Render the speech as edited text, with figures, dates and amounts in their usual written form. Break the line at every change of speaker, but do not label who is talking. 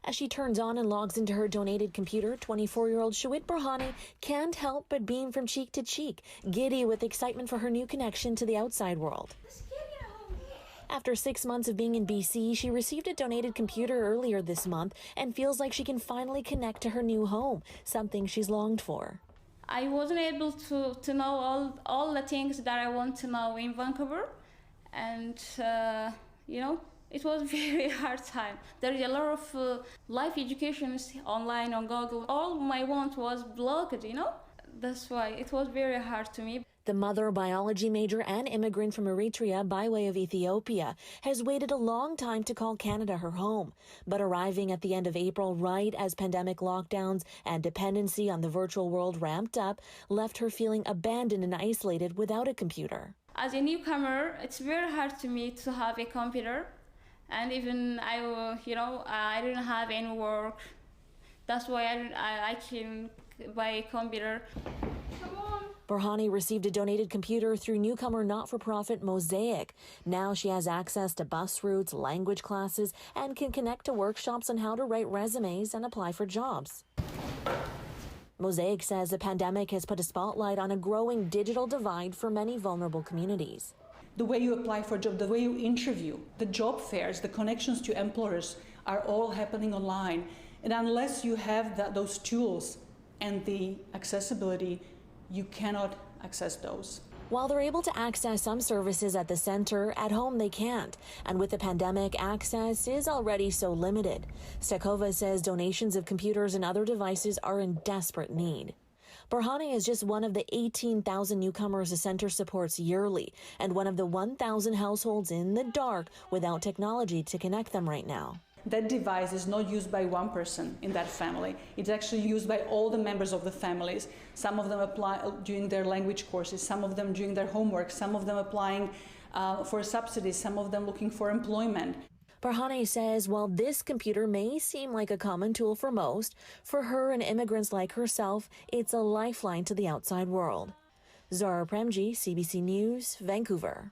As she turns on and logs into her donated computer, 24-year-old Shewit Berhane can't help but beam from cheek to cheek, giddy with excitement for her new connection to the outside world. After 6 months of being in BC, she received a donated computer earlier this month and feels like she can finally connect to her new home, something she's longed for.
I wasn't able to know all the things that I want to know in Vancouver, and it was a very hard time. There is a lot of life education online on Google. All my want was blocked, That's why it was very hard to me.
The mother, biology major and immigrant from Eritrea by way of Ethiopia, has waited a long time to call Canada her home. But arriving at the end of April, right as pandemic lockdowns and dependency on the virtual world ramped up, left her feeling abandoned and isolated without a computer.
As a newcomer, it's very hard to me to have a computer. And even I didn't have any work. That's why I can buy a computer.
Berhane received a donated computer through newcomer not-for-profit MOSAIC. Now she has access to bus routes, language classes, and can connect to workshops on how to write resumes and apply for jobs. MOSAIC says the pandemic has put a spotlight on a growing digital divide for many vulnerable communities.
The way you apply for a job, the way you interview, the job fairs, the connections to employers are all happening online. And unless you have those tools and the accessibility, you cannot access those.
While they're able to access some services at the center, at home they can't. And with the pandemic, access is already so limited. Stakova says donations of computers and other devices are in desperate need. Berhane is just one of the 18,000 newcomers the center supports yearly, and one of the 1,000 households in the dark without technology to connect them right now.
That device is not used by one person in that family. It's actually used by all the members of the families. Some of them apply during their language courses, some of them doing their homework, some of them applying for subsidies, some of them looking for employment.
Berhane says while this computer may seem like a common tool for most, for her and immigrants like herself, it's a lifeline to the outside world. Zara Premji, CBC News, Vancouver.